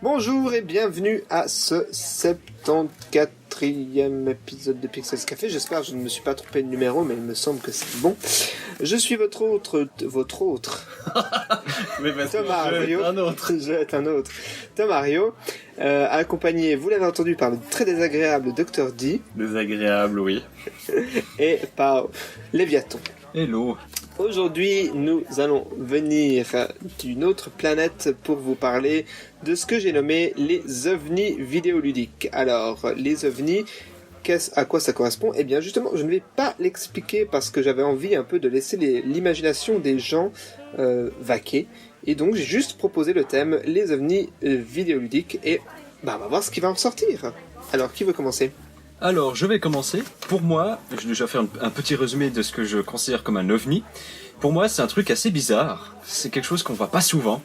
Bonjour et bienvenue à ce 74e épisode de Pixels Café. J'espère que je ne me suis pas trompé de numéro, mais il me semble que c'est bon. Je suis votre autre... Mais parce Thomas que Mario. Je vais être un autre. Thomas Mario, accompagné, vous l'avez entendu, par le très désagréable Dr. D. Désagréable, oui. Et par Léviathan. Hello. Aujourd'hui, nous allons venir d'une autre planète pour vous parler de ce que j'ai nommé les ovnis vidéoludiques. Alors, les ovnis, à quoi ça correspond ? Eh bien, justement, je ne vais pas l'expliquer parce que j'avais envie un peu de laisser l'imagination des gens vaquer. Et donc, j'ai juste proposé le thème, les ovnis vidéoludiques, et on va voir ce qui va en sortir. Alors, qui veut commencer ? Alors, je vais commencer. Pour moi, je vais déjà faire un petit résumé de ce que je considère comme un ovni. Pour moi, c'est un truc assez bizarre. C'est quelque chose qu'on voit pas souvent.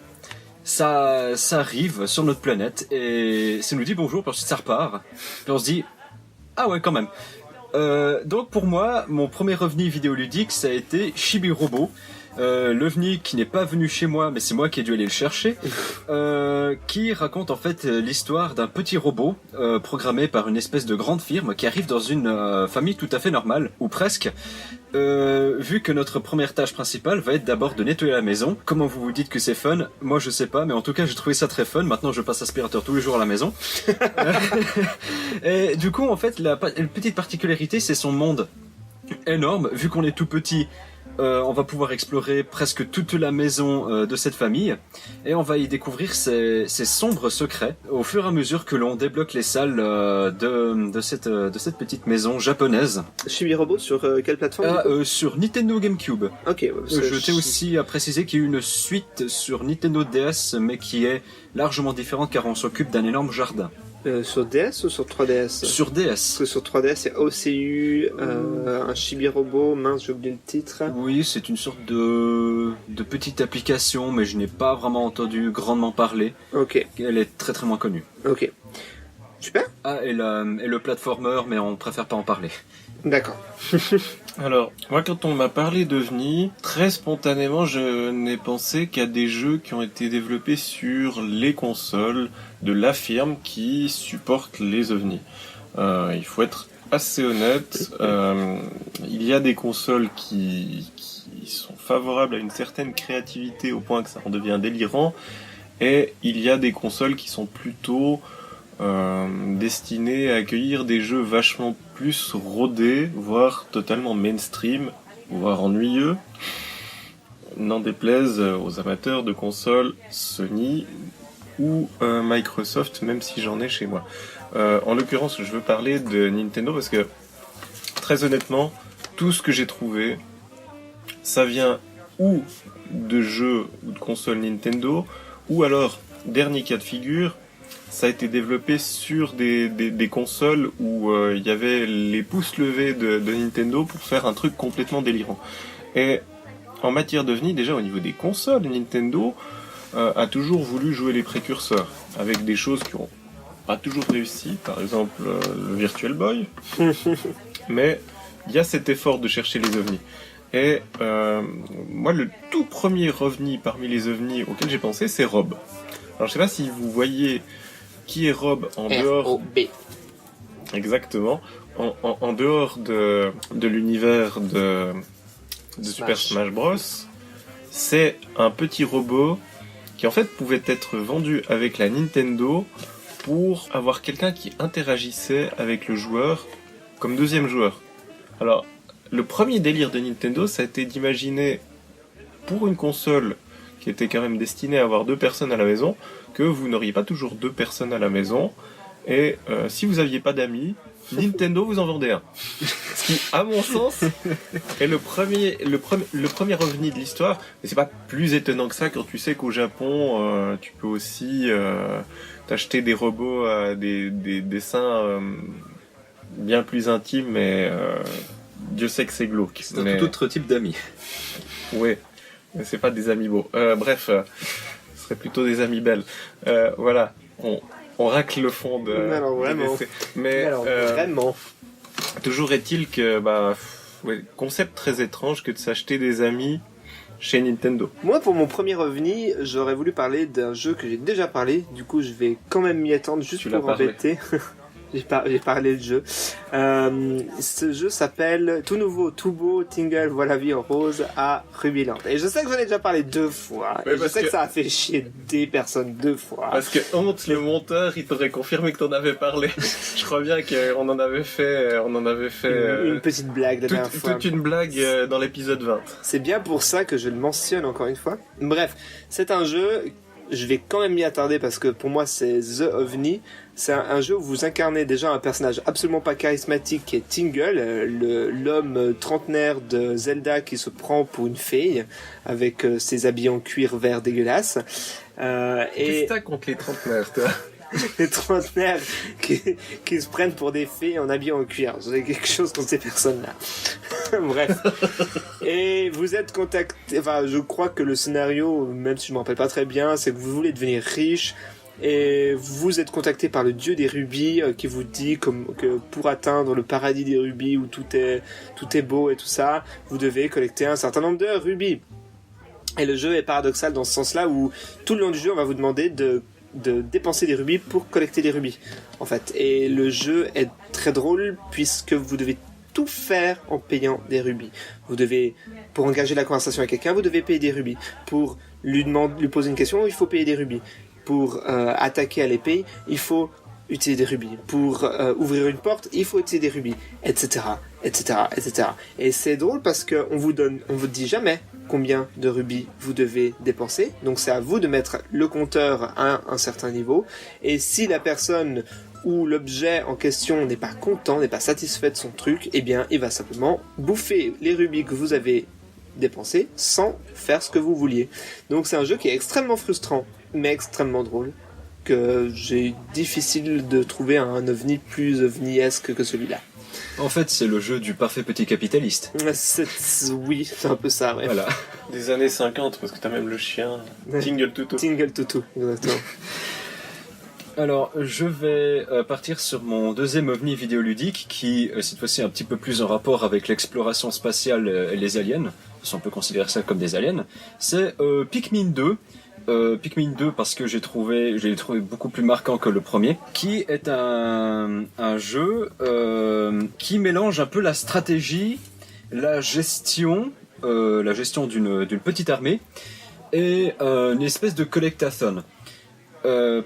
Ça arrive sur notre planète et ça nous dit bonjour, puis ensuite ça repart. Puis on se dit, ah ouais, quand même. Donc pour moi, mon premier ovni vidéoludique, ça a été Chibi Robo. L'ovni qui n'est pas venu chez moi, mais c'est moi qui ai dû aller le chercher, qui raconte en fait l'histoire d'un petit robot programmé par une espèce de grande firme qui arrive dans une famille tout à fait normale, ou presque, vu que notre première tâche principale va être d'abord de nettoyer la maison. Comment vous vous dites que c'est fun ? Moi je sais pas, mais en tout cas j'ai trouvé ça très fun. Maintenant je passe aspirateur tous les jours à la maison. Et du coup en fait la petite particularité, c'est son monde énorme. Vu qu'on est tout petit, on va pouvoir explorer presque toute la maison de cette famille et on va y découvrir ses sombres secrets au fur et à mesure que l'on débloque les salles de cette petite maison japonaise. Chibi Robot sur quelle plateforme Sur Nintendo GameCube. Ok. Je tiens aussi à préciser qu'il y a une suite sur Nintendo DS, mais qui est largement différente car on s'occupe d'un énorme jardin. Sur DS ou sur 3DS ? Sur DS. Parce que sur 3DS, c'est OCU, un Chibi Robot, mince, j'ai oublié le titre. Oui, c'est une sorte de petite application, mais je n'ai pas vraiment entendu grandement parler. Ok. Elle est très très moins connue. Ok. Super. Ah, et le platformer, mais on préfère pas en parler. D'accord. Alors, moi quand on m'a parlé d'OVNI, très spontanément je n'ai pensé qu'à des jeux qui ont été développés sur les consoles de la firme qui supporte les OVNI. Il faut être assez honnête, il y a des consoles qui sont favorables à une certaine créativité au point que ça en devient délirant, et il y a des consoles qui sont plutôt destinées à accueillir des jeux vachement plus rodés, voire totalement mainstream, voire ennuyeux, n'en déplaise aux amateurs de consoles Sony ou Microsoft, même si j'en ai chez moi. En l'occurrence, je veux parler de Nintendo parce que, très honnêtement, tout ce que j'ai trouvé, ça vient ou de jeux ou de consoles Nintendo, ou alors, dernier cas de figure, ça a été développé sur des consoles où il y avait les pouces levés de Nintendo pour faire un truc complètement délirant. Et en matière d'OVNI, déjà au niveau des consoles, Nintendo a toujours voulu jouer les précurseurs, avec des choses qui ont pas toujours réussi, par exemple le Virtual Boy, mais il y a cet effort de chercher les ovnis. Et moi, le tout premier ovni parmi les ovnis auxquels j'ai pensé, c'est Rob. Alors je sais pas si vous voyez qui est Rob en dehors... R-O-B. Exactement. En dehors de l'univers de Super Smash Bros, c'est un petit robot qui en fait pouvait être vendu avec la Nintendo pour avoir quelqu'un qui interagissait avec le joueur comme deuxième joueur. Alors, le premier délire de Nintendo, ça a été d'imaginer, pour une console qui était quand même destinée à avoir 2 personnes à la maison, que vous n'auriez pas toujours 2 personnes à la maison, et si vous aviez pas d'amis, Nintendo vous en vendait un. Ce qui, à mon sens, est le premier ovni de l'histoire. Mais c'est pas plus étonnant que ça quand tu sais qu'au Japon, tu peux aussi t'acheter des robots à des dessins bien plus intimes, mais Dieu sait que c'est glauque. C'est un tout autre type d'amis. Ouais, mais c'est pas des amis beaux. Bref, ce serait plutôt des amis belles. Voilà, on racle le fond de... Alors vraiment. Vraiment. Toujours est-il que, concept très étrange que de s'acheter des amis chez Nintendo. Moi, pour mon premier ovni, j'aurais voulu parler d'un jeu que j'ai déjà parlé. Du coup, je vais quand même m'y attendre juste Tu l'as pour parlé. embêter. J'ai parlé de jeu. Ce jeu s'appelle Tout nouveau, tout beau, Tingle, voilà vie en rose à Rubyland. Et je sais que j'en ai déjà parlé 2 fois. Ouais, Et je parce sais que que- ça a fait chier des personnes 2 fois. Parce que honte, les monteurs, ils t'auraient confirmé que t'en avais parlé. Je crois bien qu'on en avait fait, Une petite blague la dernière fois. toute une blague dans l'épisode 20. C'est bien pour ça que je le mentionne encore une fois. Bref, c'est un jeu, je vais quand même m'y attarder parce que pour moi c'est The OVNI. C'est un jeu où vous incarnez déjà un personnage absolument pas charismatique qui est Tingle, l'homme trentenaire de Zelda qui se prend pour une fée avec ses habits en cuir vert dégueulasse. Qu'est-ce Et que t'as contre les trentenaires, toi? les trentenaires qui se prennent pour des fées en habits en cuir. J'ai quelque chose contre ces personnes-là. Bref. Et vous êtes contacté, enfin, je crois que le scénario, même si je me rappelle pas très bien, c'est que vous voulez devenir riche et vous êtes contacté par le dieu des rubis qui vous dit que pour atteindre le paradis des rubis où tout est beau et tout ça, vous devez collecter un certain nombre de rubis. Et le jeu est paradoxal dans ce sens-là où tout le long du jeu, on va vous demander de dépenser des rubis pour collecter des rubis, en fait. Et le jeu est très drôle puisque vous devez tout faire en payant des rubis. Vous devez, pour engager la conversation avec quelqu'un, vous devez payer des rubis. Pour lui poser une question, il faut payer des rubis. Pour attaquer à l'épée, il faut utiliser des rubis. Pour ouvrir une porte, il faut utiliser des rubis, etc., etc., etc. Et c'est drôle parce qu'on vous dit jamais combien de rubis vous devez dépenser. Donc c'est à vous de mettre le compteur à un certain niveau. Et si la personne ou l'objet en question n'est pas content, n'est pas satisfait de son truc, eh bien il va simplement bouffer les rubis que vous avez dépensés sans faire ce que vous vouliez. Donc c'est un jeu qui est extrêmement frustrant, mais extrêmement drôle, que j'ai difficile de trouver un ovni plus ovniesque que celui-là. En fait, c'est le jeu du parfait petit capitaliste. Oui, c'est un peu ça, ouais. Voilà. Des années 50, parce que t'as même le chien. Tingle Tutu. Tingle Toutou, exactement. Alors, je vais partir sur mon deuxième ovni vidéoludique qui, cette fois-ci, est un petit peu plus en rapport avec l'exploration spatiale et les aliens, si on peut considérer ça comme des aliens. C'est Pikmin 2. Pikmin 2 parce que je l'ai trouvé beaucoup plus marquant que le premier, qui est un jeu qui mélange un peu la stratégie, la gestion d'une petite armée et une espèce de collectathon.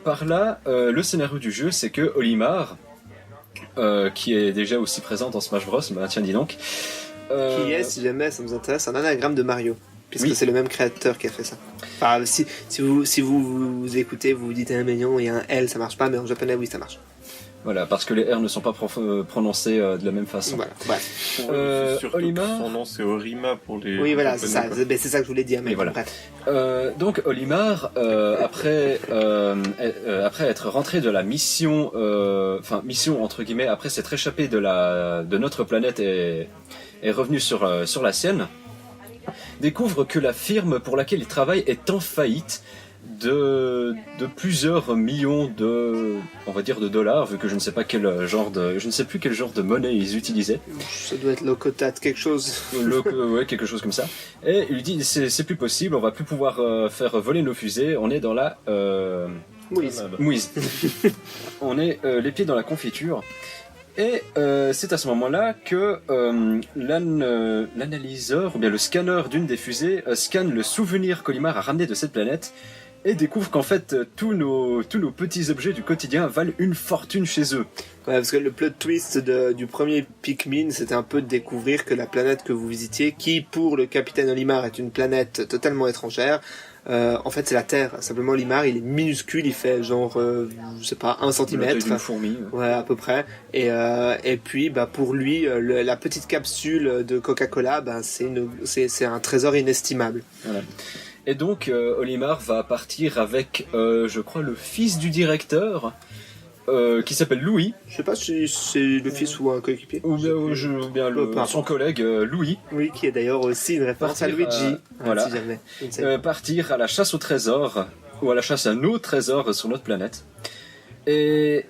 Par là, le scénario du jeu, c'est que Olimar, qui est déjà aussi présent dans Smash Bros, bah tiens dis donc. Qui est, si jamais ça nous intéresse, un anagramme de Mario, puisque Oui. c'est le même créateur qui a fait ça. Enfin, si vous écoutez, vous vous dites mais non, il y a un L, ça marche pas, mais en japonais, oui, ça marche. Voilà, parce que les R ne sont pas prononcés de la même façon. Voilà, bref. C'est surtout Olimar. que son nom c'est Orima pour les... Oui, voilà, c'est Japonais, ça. quoi. C'est ça que je voulais dire, mais Et voilà. bref. Donc Olimar, après être rentré de la mission, mission entre guillemets, après s'être échappé de notre planète et est revenu sur la sienne, découvre que la firme pour laquelle il travaille est en faillite de plusieurs millions de dollars, vu que je ne sais plus quel genre de monnaie ils utilisaient. Ça doit être Locotat, quelque chose. Ouais, quelque chose comme ça. Et il lui dit c'est plus possible, on va plus pouvoir faire voler nos fusées, on est dans la Oui. mouise. On est les pieds dans la confiture. Et c'est à ce moment-là que l'analyseur, ou bien le scanner d'une des fusées, scanne le souvenir qu'Olimar a ramené de cette planète et découvre qu'en fait tous nos petits objets du quotidien valent une fortune chez eux. Ouais, parce que le plot twist du premier Pikmin, c'était un peu de découvrir que la planète que vous visitiez, qui pour le capitaine Olimar est une planète totalement étrangère, en fait c'est la Terre. Simplement Olimar, il est minuscule, il fait genre, je sais pas, 1 La taille centimètre. d'une fourmi. Ouais, à peu près. Et puis, bah, pour lui, la petite capsule de Coca-Cola, bah, c'est un trésor inestimable. Voilà. Et donc Olimar va partir avec, je crois, le fils du directeur, qui s'appelle Louis, Je sais pas si c'est le fils ou un coéquipier. ou bien Peu son collègue Louis. Oui, qui est d'ailleurs aussi une référence à Partir, Luigi. voilà. Si jamais. Je ne sais. Partir à la chasse au trésor, ou à la chasse à nos trésors sur notre planète. Et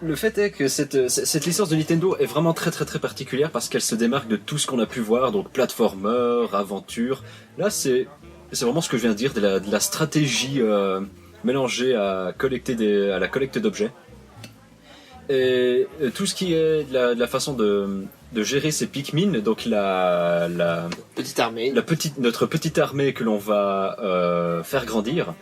le fait est que cette licence de Nintendo est vraiment très très très particulière parce qu'elle se démarque de tout ce qu'on a pu voir, donc platformer, aventure. Là c'est c'est vraiment ce que je viens de dire, de la stratégie mélangée à la collecte d'objets. Et tout ce qui est de la façon de gérer ces Pikmin, donc Petite armée. notre petite armée que l'on va faire grandir,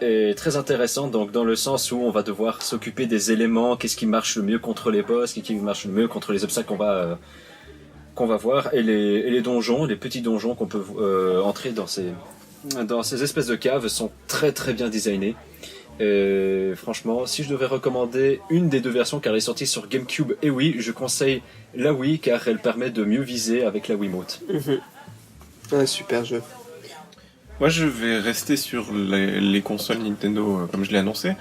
est très intéressant, donc dans le sens où on va devoir s'occuper des éléments, qu'est-ce qui marche le mieux contre les boss, qu'est-ce qui marche le mieux contre les obstacles qu'on va voir, et les donjons, les petits donjons qu'on peut entrer dans ces espèces de caves sont très très bien designés. Et franchement, si je devais recommander une des deux versions, car elle est sortie sur GameCube et Wii, je conseille la Wii car elle permet de mieux viser avec la Wiimote. Un super jeu. Moi, je vais rester sur les consoles Nintendo, comme je l'ai annoncé.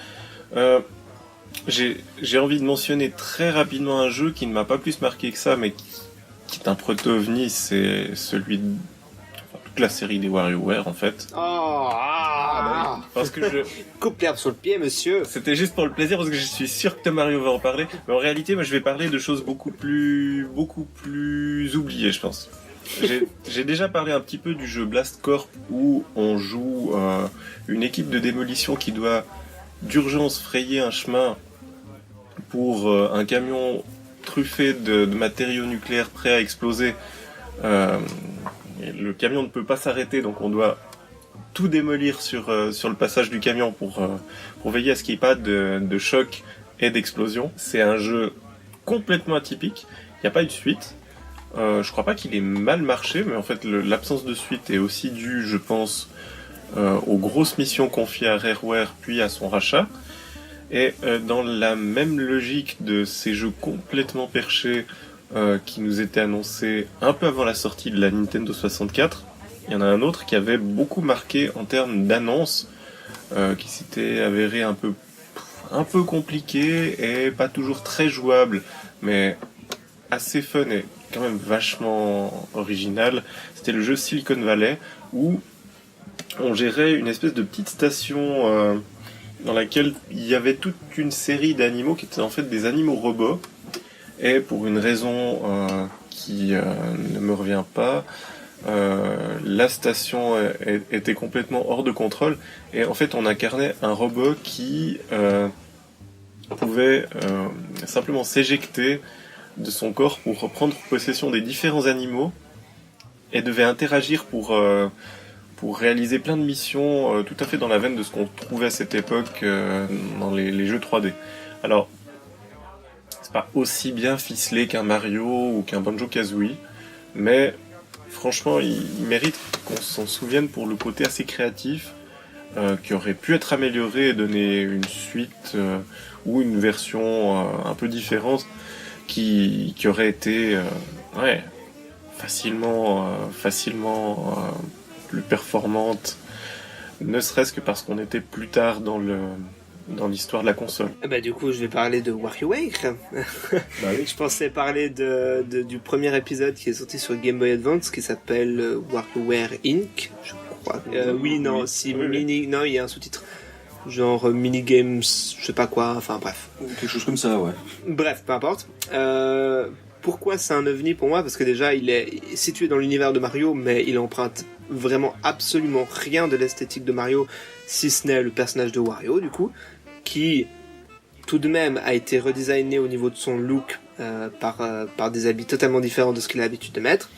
J'ai envie de mentionner très rapidement un jeu qui ne m'a pas plus marqué que ça, mais qui est un proto-ovni, c'est celui de toute la série des WarioWare, en fait. Parce que coupe l'herbe sur le pied, monsieur. C'était juste pour le plaisir, parce que je suis sûr que Mario va en parler. Mais en réalité, moi, je vais parler de choses beaucoup plus oubliées, je pense. J'ai déjà parlé un petit peu du jeu Blast Corp, où on joue une équipe de démolition qui doit d'urgence frayer un chemin pour un camion truffé de matériaux nucléaires prêts à exploser. Le camion ne peut pas s'arrêter, donc on doit tout démolir sur le passage du camion pour veiller à ce qu'il n'y ait pas de choc et d'explosion. C'est un jeu complètement atypique. Il n'y a pas eu de suite. Je crois pas qu'il ait mal marché, mais en fait l'absence de suite est aussi due, je pense, aux grosses missions confiées à Rareware puis à son rachat. Et dans la même logique de ces jeux complètement perchés qui nous étaient annoncés un peu avant la sortie de la Nintendo 64, il y en a un autre qui avait beaucoup marqué en termes d'annonce, qui s'était avéré un peu compliqué et pas toujours très jouable, mais assez fun et quand même vachement original. C'était le jeu Silicon Valley, où on gérait une espèce de petite station dans laquelle il y avait toute une série d'animaux qui étaient en fait des animaux robots, et pour une raison qui ne me revient pas, la station était complètement hors de contrôle, et en fait on incarnait un robot qui pouvait simplement s'éjecter de son corps pour reprendre possession des différents animaux, et devait interagir pour réaliser plein de missions tout à fait dans la veine de ce qu'on trouvait à cette époque dans les jeux 3D. Alors, c'est pas aussi bien ficelé qu'un Mario ou qu'un Banjo-Kazooie, mais franchement, il mérite qu'on s'en souvienne pour le côté assez créatif, qui aurait pu être amélioré et donner une suite ou une version un peu différente qui aurait été facilement plus performante, ne serait-ce que parce qu'on était plus tard dans l'histoire de la console. Du coup, je vais parler de WarioWare. Bah oui. Je pensais parler du premier épisode qui est sorti sur Game Boy Advance, qui s'appelle WarioWare Inc. Je crois. Oui, Mini. Non, il y a un sous-titre. Genre mini-games, je sais pas quoi, enfin bref. Quelque chose comme ça, ouais. Bref, peu importe. Pourquoi c'est un ovni pour moi? Parce que déjà, il est situé dans l'univers de Mario, mais il emprunte vraiment absolument rien de l'esthétique de Mario, si ce n'est le personnage de Wario, du coup, qui tout de même a été redesigné au niveau de son look par des habits totalement différents de ce qu'il a l'habitude de mettre.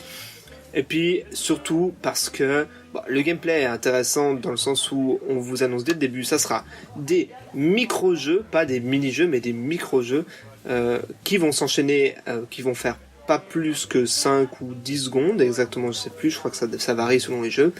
Et puis surtout parce que le gameplay est intéressant dans le sens où on vous annonce dès le début, ça sera des micro-jeux, pas des mini-jeux, mais des micro-jeux qui vont s'enchaîner, qui vont faire pas plus que 5 ou 10 secondes, exactement, je sais plus, je crois que ça varie selon les jeux.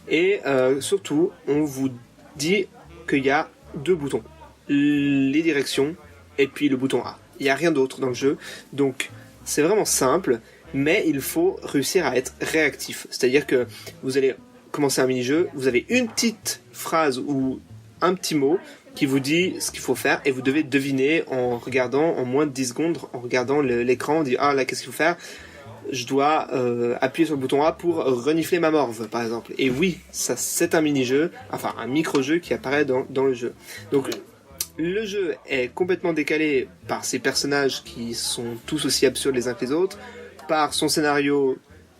Et surtout, on vous dit qu'il y a 2 boutons, les directions et puis le bouton A. Il n'y a rien d'autre dans le jeu, donc c'est vraiment simple. Mais il faut réussir à être réactif. C'est-à-dire que vous allez commencer un mini-jeu, vous avez une petite phrase ou un petit mot qui vous dit ce qu'il faut faire, et vous devez deviner en regardant, en moins de 10 secondes, en regardant l'écran, on dit « Ah là, qu'est-ce qu'il faut faire ?» Je dois appuyer sur le bouton A pour renifler ma morve, par exemple. Et oui, ça c'est un mini-jeu, enfin un micro-jeu qui apparaît dans le jeu. Donc le jeu est complètement décalé par ces personnages qui sont tous aussi absurdes les uns que les autres, par son scénario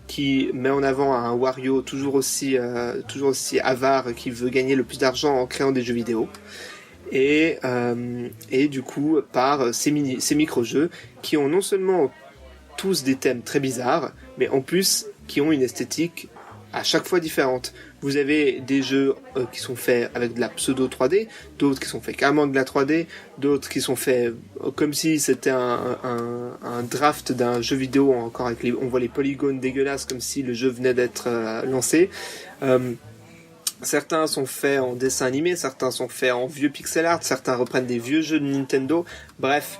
qui met en avant un Wario toujours aussi avare, qui veut gagner le plus d'argent en créant des jeux vidéo. Et du coup, par ces micro-jeux qui ont non seulement tous des thèmes très bizarres, mais en plus qui ont une esthétique à chaque fois différente. Vous avez des jeux qui sont faits avec de la pseudo 3D, d'autres qui sont faits carrément de la 3D, d'autres qui sont faits comme si c'était un draft d'un jeu vidéo, encore avec on voit les polygones dégueulasses comme si le jeu venait d'être lancé. Certains sont faits en dessin animé, certains sont faits en vieux pixel art, certains reprennent des vieux jeux de Nintendo. Bref,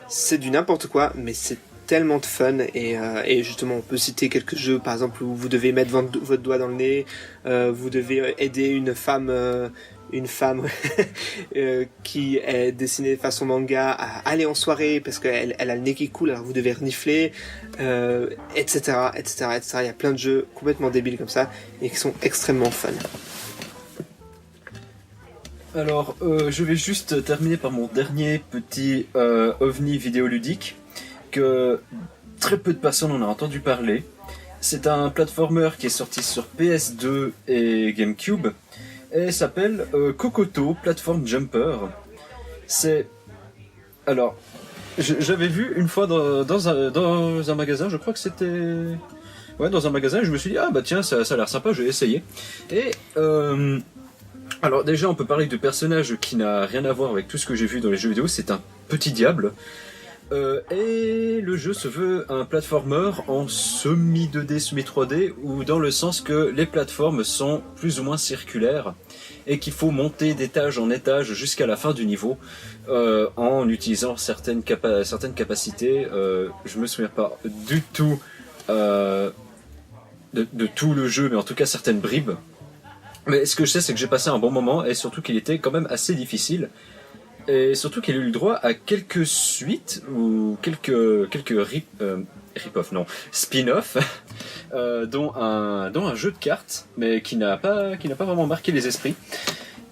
c'est du n'importe quoi, mais c'est tellement de fun et justement on peut citer quelques jeux par exemple où vous devez mettre votre doigt dans le nez, vous devez aider une femme qui est dessinée façon manga à aller en soirée parce qu'elle a le nez qui coule, alors vous devez renifler, etc. Il y a plein de jeux complètement débiles comme ça et qui sont extrêmement fun. Alors, je vais juste terminer par mon dernier petit ovni vidéoludique que très peu de personnes en ont entendu parler. C'est un platformer qui est sorti sur PS2 et GameCube et s'appelle Kokoto Platform Jumper. C'est... Alors, j'avais vu une fois dans un magasin, je crois que c'était... Ouais, dans un magasin, je me suis dit, ah bah tiens, ça a l'air sympa, je vais essayer. Et... Alors déjà, on peut parler de personnage qui n'a rien à voir avec tout ce que j'ai vu dans les jeux vidéo, c'est un petit diable. Et le jeu se veut un platformer en semi-2D, semi-3D, ou dans le sens que les plateformes sont plus ou moins circulaires et qu'il faut monter d'étage en étage jusqu'à la fin du niveau en utilisant certaines capacités. Je me souviens pas du tout de tout le jeu, mais en tout cas certaines bribes. Mais ce que je sais, c'est que j'ai passé un bon moment et surtout qu'il était quand même assez difficile. Et surtout qu'il a eu le droit à quelques suites ou quelques spin-off, dont un jeu de cartes, mais qui n'a pas vraiment marqué les esprits.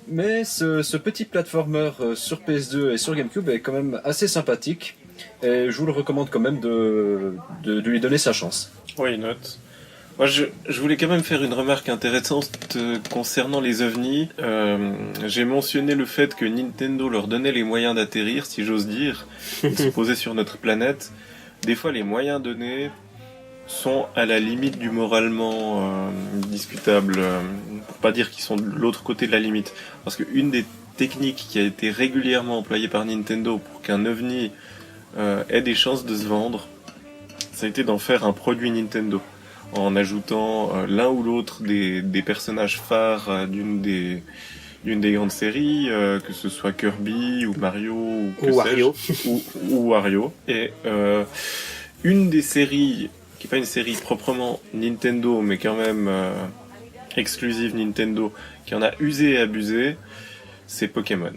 Mais ce petit platformer sur PS2 et sur GameCube est quand même assez sympathique. Et je vous le recommande quand même de lui donner sa chance. Why not? Moi, je voulais quand même faire une remarque intéressante concernant les ovnis. J'ai mentionné le fait que Nintendo leur donnait les moyens d'atterrir, si j'ose dire, de se poser sur notre planète. Des fois, les moyens donnés sont à la limite du moralement discutable, pour pas dire qu'ils sont de l'autre côté de la limite. Parce qu'une des techniques qui a été régulièrement employée par Nintendo pour qu'un ovni ait des chances de se vendre, ça a été d'en faire un produit Nintendo, en ajoutant l'un ou l'autre des personnages phares d'une des grandes séries, que ce soit Kirby ou Mario ou Wario. ou Wario. Et une des séries, qui n'est pas une série proprement Nintendo, mais quand même exclusive Nintendo, qui en a usé et abusé, c'est Pokémon.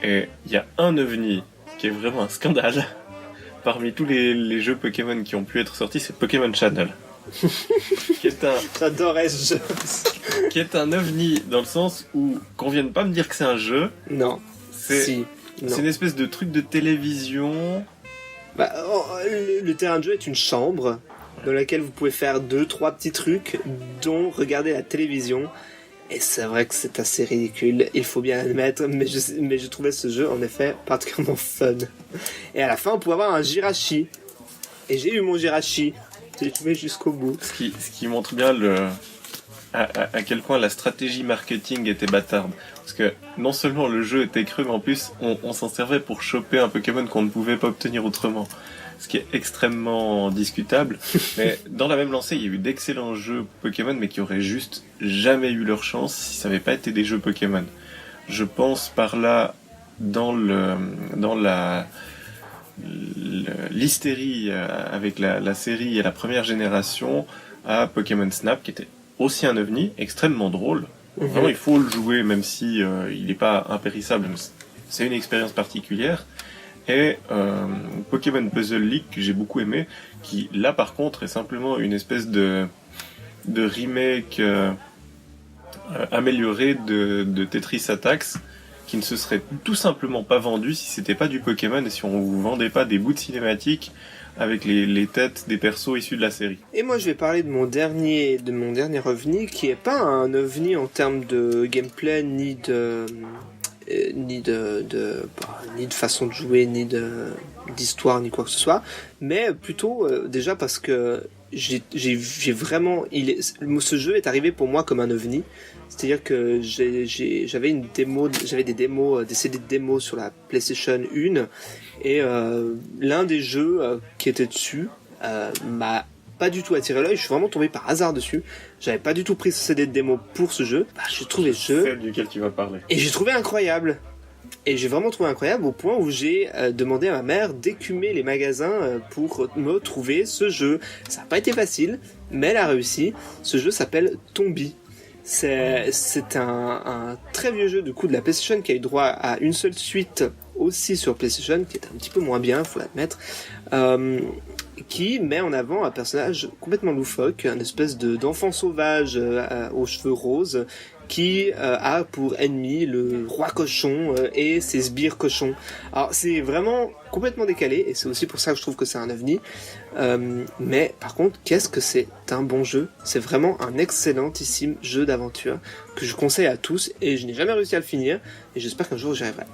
Et il y a un ovni qui est vraiment un scandale. Parmi tous les jeux Pokémon qui ont pu être sortis, c'est Pokémon Channel. J'adorais ce jeu. Qui est un ovni dans le sens où qu'on vienne pas me dire que c'est un jeu. Non. C'est une espèce de truc de télévision. Le terrain de jeu est une chambre dans laquelle vous pouvez faire 2-3 petits trucs, dont regarder la télévision. Et c'est vrai que c'est assez ridicule, il faut bien l'admettre, mais je trouvais ce jeu en effet particulièrement fun. Et à la fin, on pouvait avoir un Jirachi. Et j'ai eu mon Jirachi. J'ai joué jusqu'au bout. Ce qui montre bien à quel point la stratégie marketing était bâtarde. Parce que non seulement le jeu était creux, mais en plus on s'en servait pour choper un Pokémon qu'on ne pouvait pas obtenir autrement. Ce qui est extrêmement discutable. Mais dans la même lancée, il y a eu d'excellents jeux Pokémon, mais qui auraient juste jamais eu leur chance si ça n'avait pas été des jeux Pokémon. Je pense par là dans l'hystérie avec la série et la première génération à Pokémon Snap, qui était aussi un ovni extrêmement drôle. Vraiment, il faut le jouer, même si il n'est pas impérissable. C'est une expérience particulière. Et Pokémon Puzzle League, que j'ai beaucoup aimé, qui là par contre est simplement une espèce de remake amélioré de Tetris Attacks, qui ne se serait tout simplement pas vendu si c'était pas du Pokémon et si on vous vendait pas des bouts de cinématiques avec les têtes des persos issus de la série. Et moi je vais parler de mon dernier ovni qui est pas un ovni en termes de gameplay ni de façon de jouer ni d'histoire ni quoi que ce soit, mais plutôt déjà parce que j'ai vraiment ce jeu est arrivé pour moi comme un ovni. C'est-à-dire que j'avais des démos, des CD de démos sur la PlayStation 1 et l'un des jeux qui était dessus m'a pas du tout attiré l'œil. Je suis vraiment tombé par hasard dessus. J'avais pas du tout pris ce CD de démo pour ce jeu. J'ai trouvé ce jeu Celle duquel tu vas parler. et j'ai trouvé incroyable. Et j'ai vraiment trouvé incroyable au point où j'ai demandé à ma mère d'écumer les magasins pour me trouver ce jeu. Ça n'a pas été facile, mais elle a réussi. Ce jeu s'appelle Tombi. C'est un très vieux jeu du coup de la PlayStation qui a eu droit à une seule suite aussi sur PlayStation, qui est un petit peu moins bien, faut l'admettre, qui met en avant un personnage complètement loufoque, une espèce d'enfant sauvage aux cheveux roses, qui a pour ennemi le roi cochon et ses sbires cochons. Alors c'est vraiment complètement décalé et c'est aussi pour ça que je trouve que c'est un ovni. Mais par contre, qu'est-ce que c'est un bon jeu? C'est vraiment un excellentissime jeu d'aventure que je conseille à tous et je n'ai jamais réussi à le finir et j'espère qu'un jour j'y arriverai.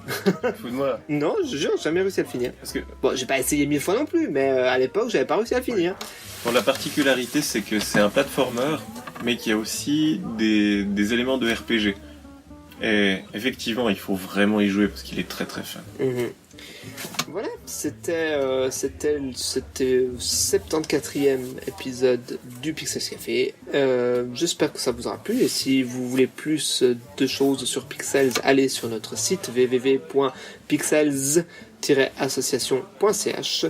Fous de moi. Non, je jure, j'ai jamais réussi à le finir. Parce que Bon, j'ai pas essayé 1000 fois non plus, mais à l'époque j'avais pas réussi à le finir. bon, la particularité, c'est que c'est un platformer, mais qu'il y a aussi des éléments de RPG. Et effectivement, il faut vraiment y jouer parce qu'il est très très fun. Voilà, c'était le 74e épisode du Pixels Café. J'espère que ça vous aura plu et si vous voulez plus de choses sur Pixels, allez sur notre site www.pixels-association.ch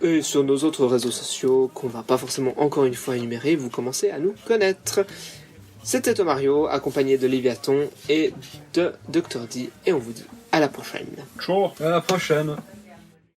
et sur nos autres réseaux sociaux qu'on va pas forcément encore une fois énumérer, vous commencez à nous connaître. C'était Mario, accompagné de Léviathan et de Dr. D, et on vous dit à la prochaine. Ciao. À la prochaine.